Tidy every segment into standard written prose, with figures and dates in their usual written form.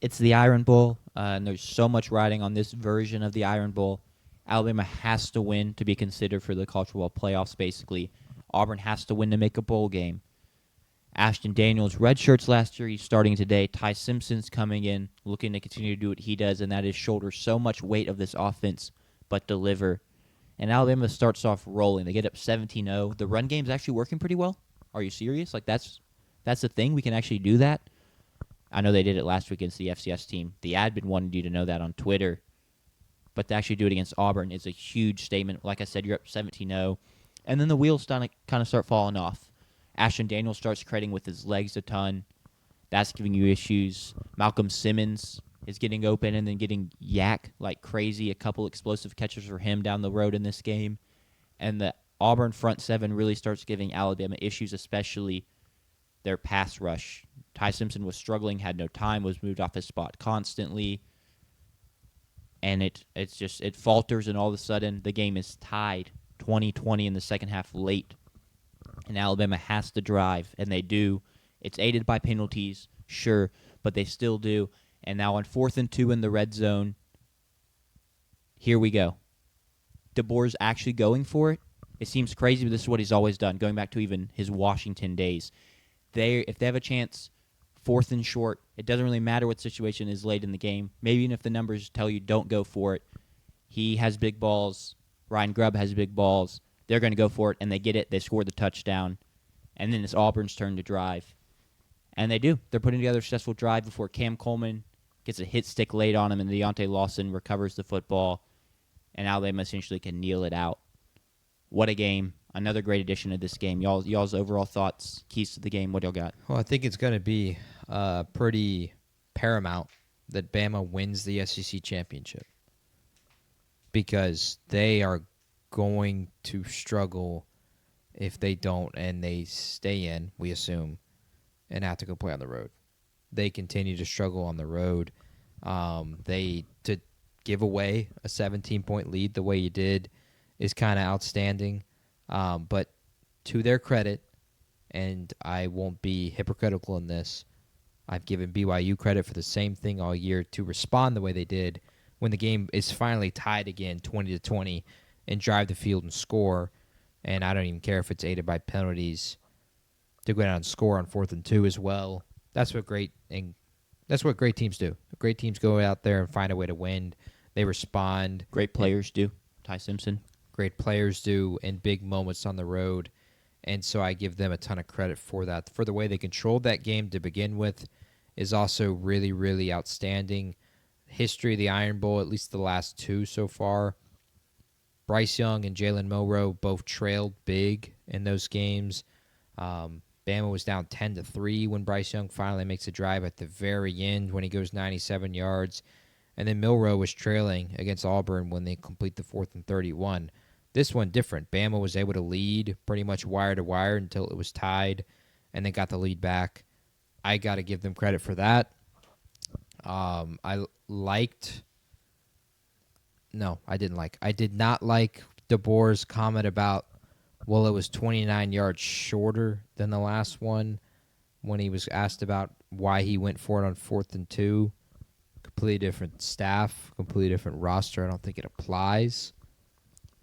It's the Iron Bowl, and there's so much riding on this version of the Iron Bowl. Alabama has to win to be considered for the college football playoffs, basically. Auburn has to win to make a bowl game. Ashton Daniels, red shirts last year. He's starting today. Ty Simpson's coming in, looking to continue to do what he does, and that is shoulder so much weight of this offense, but deliver. And Alabama starts off rolling. They get up 17-0. The run game's actually working pretty well. Are you serious? Like, that's the thing? We can actually do that? I know they did it last week against the FCS team. The admin wanted you to know that on Twitter. But to actually do it against Auburn is a huge statement. Like I said, you're up 17-0. And then the wheels kind of start falling off. Ashton Daniels starts creating with his legs a ton. That's giving you issues. Malcolm Simmons is getting open and then getting yak like crazy. A couple explosive catches for him down the road in this game. And the Auburn front seven really starts giving Alabama issues, especially their pass rush. Ty Simpson was struggling, had no time, was moved off his spot constantly. And it falters, and all of a sudden the game is tied 20-20 in the second half late. And Alabama has to drive, and they do. It's aided by penalties, sure, but they still do. And now on 4th and 2 in the red zone, here we go. DeBoer's actually going for it. It seems crazy, but this is what he's always done, going back to even his Washington days. If they have a chance, 4th and short, it doesn't really matter what situation is late in the game. Maybe even if the numbers tell you don't go for it. He has big balls. Ryan Grubb has big balls. They're going to go for it, and they get it. They score the touchdown. And then it's Auburn's turn to drive. And they do. They're putting together a successful drive before Cam Coleman gets a hit stick laid on him, and Deontay Lawson recovers the football, and Alabama essentially can kneel it out. What a game. Another great addition to this game. Y'all's overall thoughts, keys to the game, what y'all got? Well, I think it's going to be pretty paramount that Bama wins the SEC championship because they are going to struggle if they don't and they stay in, we assume, and have to go play on the road. They continue to struggle on the road. To give away a 17-point lead the way you did is kind of outstanding. But to their credit, and I won't be hypocritical in this, I've given BYU credit for the same thing all year to respond the way they did when the game is finally tied again 20-20 and drive the field and score. And I don't even care if it's aided by penalties to go down and score on 4th and 2 as well. That's what great teams do. Great teams go out there and find a way to win. They respond. Great players do. Ty Simpson. Great players do in big moments on the road. And so I give them a ton of credit for that. For the way they controlled that game to begin with is also really, really outstanding. History of the Iron Bowl, at least the last two so far. Bryce Young and Jalen Milroe both trailed big in those games. Bama was down 10-3 when Bryce Young finally makes a drive at the very end when he goes 97 yards. And then Milroe was trailing against Auburn when they complete the 4th and 31. This one different. Bama was able to lead pretty much wire to wire until it was tied and then got the lead back. I got to give them credit for that. I did not like DeBoer's comment about, well, it was 29 yards shorter than the last one when he was asked about why he went for it on 4th and 2. Completely different staff, completely different roster. I don't think it applies.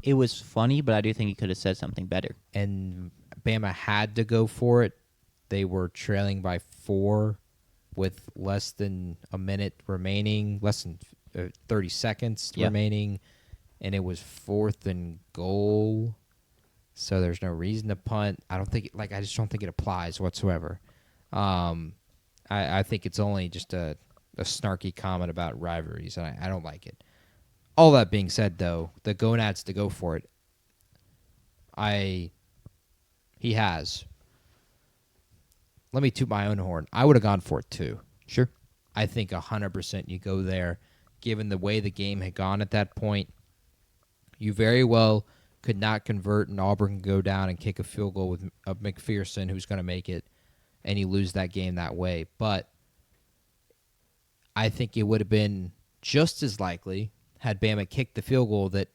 It was funny, but I do think he could have said something better. And Bama had to go for it. They were trailing by 4 with less than a minute remaining, less than 30 seconds remaining, and it was 4th and goal. So there's no reason to punt. I just don't think it applies whatsoever. I think it's only just a snarky comment about rivalries, and I don't like it. All that being said, though, the gonads to go for it, he has. Let me toot my own horn. I would have gone for it, too. Sure. I think 100% you go there, given the way the game had gone at that point. You very well could not convert, and Auburn can go down and kick a field goal with McPherson, who's going to make it, and you lose that game that way. But I think it would have been just as likely had Bama kicked the field goal that,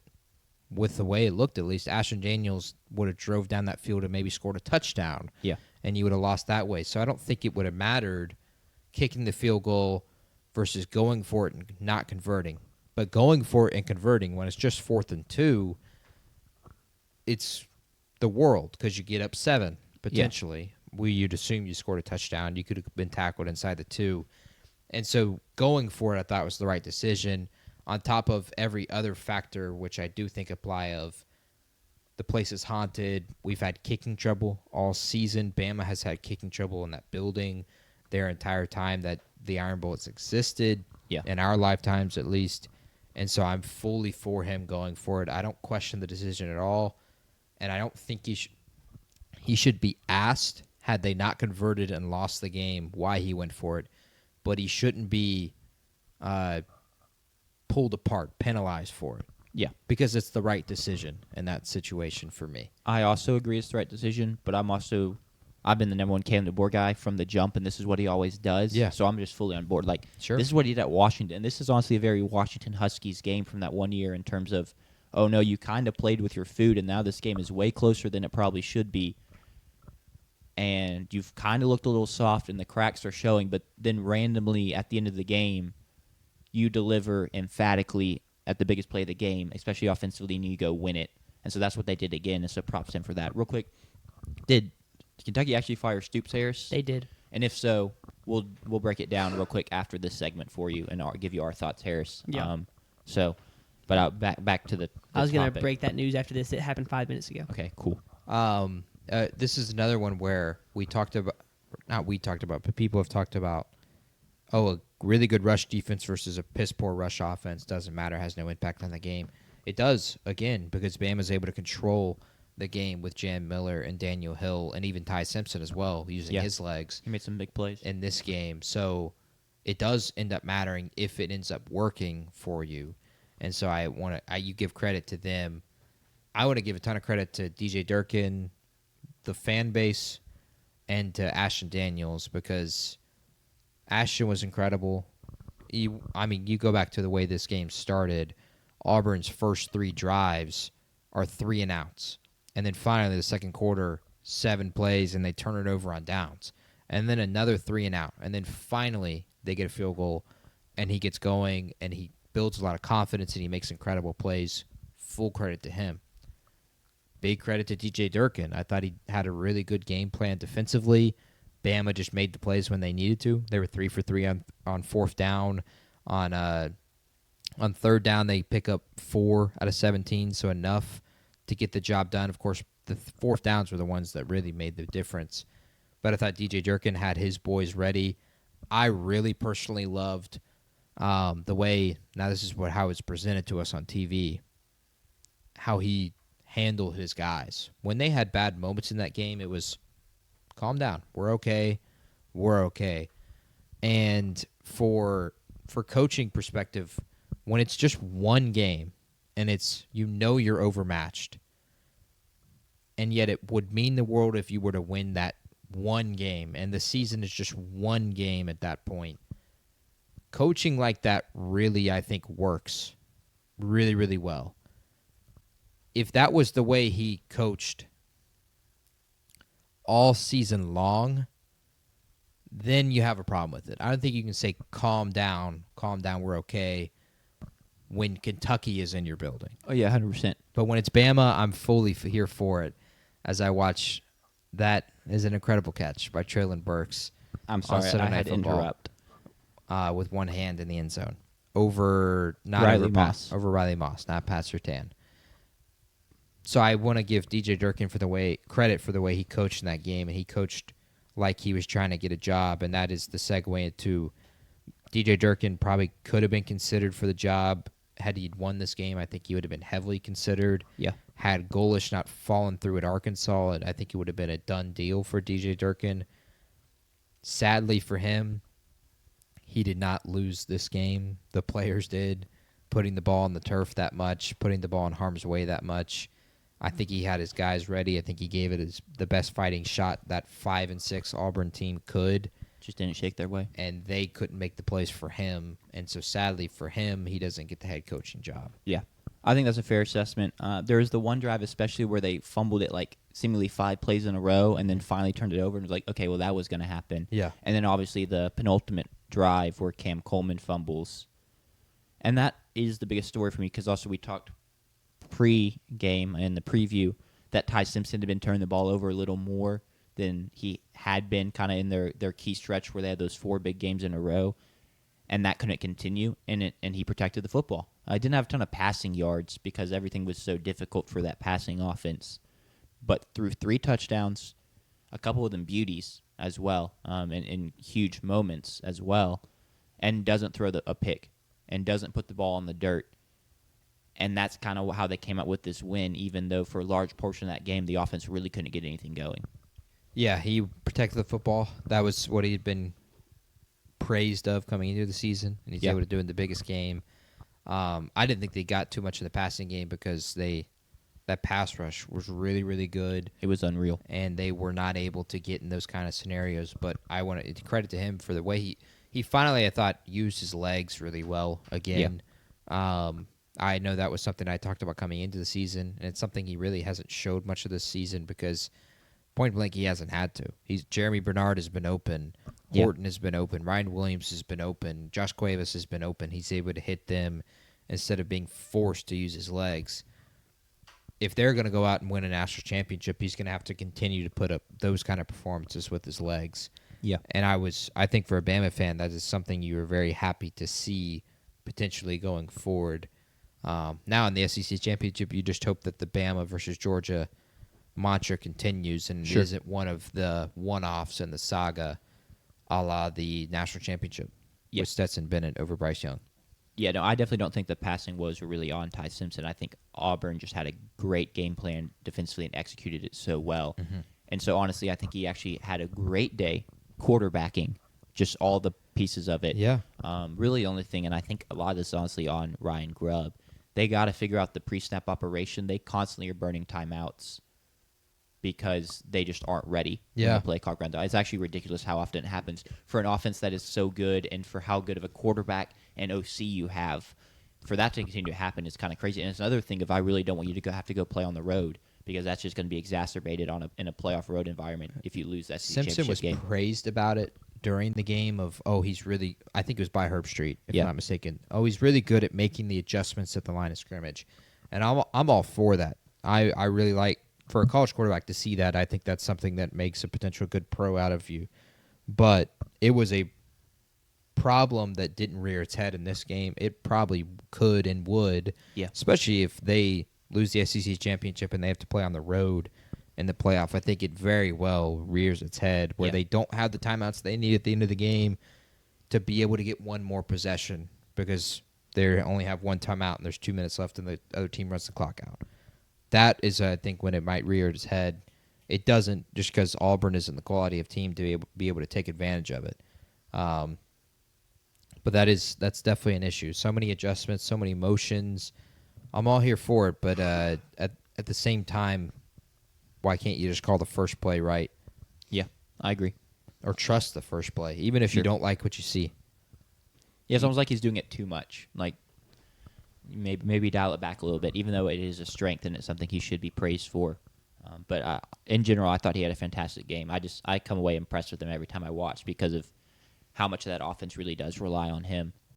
with the way it looked at least, Ashton Daniels would have drove down that field and maybe scored a touchdown. Yeah. And you would have lost that way. So I don't think it would have mattered kicking the field goal versus going for it and not converting. But going for it and converting when it's just 4th and 2, it's the world because you get up 7 potentially. You'd assume you scored a touchdown. You could have been tackled inside the 2. And so going for it, I thought was the right decision on top of every other factor, which I do think apply of the place is haunted. We've had kicking trouble all season. Bama has had kicking trouble in that building their entire time that the Iron Bowl has existed, in our lifetimes at least. And so I'm fully for him going for it. I don't question the decision at all. And I don't think he should be asked, had they not converted and lost the game, why he went for it. But he shouldn't be pulled apart, penalized for it. Yeah. Because it's the right decision in that situation for me. I also agree it's the right decision, but I've been the number one Cam DeBoer guy from the jump, and this is what he always does. Yeah. So I'm just fully on board. Like, Sure. This is what he did at Washington. This is honestly a very Washington Huskies game from that one year in terms of, oh, no, you kind of played with your food, and now this game is way closer than it probably should be. And you've kind of looked a little soft, and the cracks are showing, but then randomly at the end of the game, you deliver emphatically at the biggest play of the game, especially offensively, and you go win it. And so that's what they did again, and so props to him for that. Real quick, did Kentucky actually fire Stoops, Harris? They did. And if so, we'll break it down real quick after this segment for you and give you our thoughts, Harris. Yeah. Back to the I was going to topic. break that news after this. It happened 5 minutes ago. Okay, cool. This is another one where but people have talked about, a really good rush defense versus a piss-poor rush offense doesn't matter, has no impact on the game. It does, again, because Bama's able to control the game with Jan Miller and Daniel Hill and even Ty Simpson as well, using his legs. He made some big plays in this game. So it does end up mattering if it ends up working for you. And so you give credit to them. I want to give a ton of credit to DJ Durkin, the fan base, and to Ashton Daniels, because Ashton was incredible. You go back to the way this game started. Auburn's first 3 drives are 3 and outs. And then finally, the second quarter, 7 plays, and they turn it over on downs. And then another 3 and out. And then finally, they get a field goal, and he gets going, and he builds a lot of confidence, and he makes incredible plays. Full credit to him. Big credit to DJ Durkin. I thought he had a really good game plan defensively. Bama just made the plays when they needed to. They were 3 for 3 on 4th down. On 3rd down, they pick up 4 out of 17, so enough to get the job done. Of course, the 4th downs were the ones that really made the difference. But I thought DJ Durkin had his boys ready. I really personally loved the way, now this is how it's presented to us on TV, how he handled his guys. When they had bad moments in that game, it was, calm down. We're okay. We're okay. And for coaching perspective, when it's just one game and it's, you're overmatched, and yet it would mean the world if you were to win that one game, and the season is just one game at that point. Coaching like that really, I think, works really, really well. If that was the way he coached all season long, then you have a problem with it. I don't think you can say, calm down, we're okay, when Kentucky is in your building. Oh, yeah, 100%. But when it's Bama, I'm fully here for it as I watch. That is an incredible catch by Traylon Burks. I'm sorry, I had to interrupt. With one hand in the end zone. Over Riley Moss, not Pat Surtain. So I want to give DJ Durkin credit for the way he coached in that game, and he coached like he was trying to get a job, and that is the segue into DJ Durkin probably could have been considered for the job. Had he won this game, I think he would have been heavily considered. Yeah. Had Golish not fallen through at Arkansas, I think it would have been a done deal for DJ Durkin. Sadly for him, he did not lose this game. The players did, putting the ball on the turf that much, putting the ball in harm's way that much. I think he had his guys ready. I think he gave it the best fighting shot that 5-6 Auburn team could. Just didn't shake their way. And they couldn't make the plays for him. And so sadly for him, he doesn't get the head coaching job. Yeah. I think that's a fair assessment. There was the one drive especially where they fumbled it like seemingly 5 plays in a row and then finally turned it over and was like, okay, well, that was going to happen. Yeah. And then obviously the penultimate drive where Cam Coleman fumbles. And that is the biggest story for me because also we talked pre-game in the preview that Ty Simpson had been turning the ball over a little more than he had been kind of in their key stretch where they had those 4 big games in a row, and that couldn't continue, and he protected the football. I didn't have a ton of passing yards because everything was so difficult for that passing offense, but through 3 touchdowns, a couple of them beauties as well, and huge moments as well, and doesn't throw a pick and doesn't put the ball in the dirt. And that's kind of how they came out with this win, even though for a large portion of that game, the offense really couldn't get anything going. Yeah, he protected the football. That was what he had been praised of coming into the season, and he's able to do it in the biggest game. I didn't think they got too much in the passing game because that pass rush was really, really good. It was unreal. And they were not able to get in those kind of scenarios. But I want to credit to him for the way he finally, I thought, used his legs really well again. Yeah. I know that was something I talked about coming into the season, and it's something he really hasn't showed much of this season because point blank he hasn't had to. Jeremy Bernard has been open. Horton has been open. Ryan Williams has been open. Josh Cuevas has been open. He's able to hit them instead of being forced to use his legs. If they're going to go out and win a national championship, he's going to have to continue to put up those kind of performances with his legs. Yeah. And I think for a Bama fan, that is something you were very happy to see potentially going forward. Now in the SEC championship, you just hope that the Bama versus Georgia mantra continues and it isn't one of the one-offs in the saga a la the national championship with Stetson Bennett over Bryce Young. Yeah, no, I definitely don't think the passing woes were really on Ty Simpson. I think Auburn just had a great game plan defensively and executed it so well. Mm-hmm. And so, honestly, I think he actually had a great day quarterbacking, just all the pieces of it. Yeah. Really the only thing, and I think a lot of this is honestly on Ryan Grubb, they got to figure out the pre-snap operation. They constantly are burning timeouts because they just aren't ready when the play clock runs out. It's actually ridiculous how often it happens for an offense that is so good and for how good of a quarterback and OC you have. For that to continue to happen is kind of crazy. And it's another thing if I really don't want you to have to go play on the road because that's just going to be exacerbated in a playoff road environment if you lose that SEC Simpson was game. Praised about it during the game he's really, I think it was by Herb Street, if I'm not mistaken. He's really good at making the adjustments at the line of scrimmage. And I'm all for that. I really like, for a college quarterback to see that, I think that's something that makes a potential good pro out of you. But it was a problem that didn't rear its head in this game. It probably could and would, especially if they lose the SEC championship and they have to play on the road in the playoff. I think it very well rears its head where they don't have the timeouts they need at the end of the game to be able to get one more possession because they only have one timeout and there's 2 minutes left and the other team runs the clock out. That is, I think, when it might rear its head. It doesn't just because Auburn isn't the quality of team to be able to take advantage of it. But that's definitely an issue. So many adjustments, so many motions. I'm all here for it, but at the same time, why can't you just call the first play right? Yeah, I agree. Or trust the first play, even if you don't like what you see. Yeah, it's almost like he's doing it too much. Like maybe dial it back a little bit, even though it is a strength and it's something he should be praised for. But in general, I thought he had a fantastic game. I come away impressed with him every time I watch because of how much of that offense really does rely on him.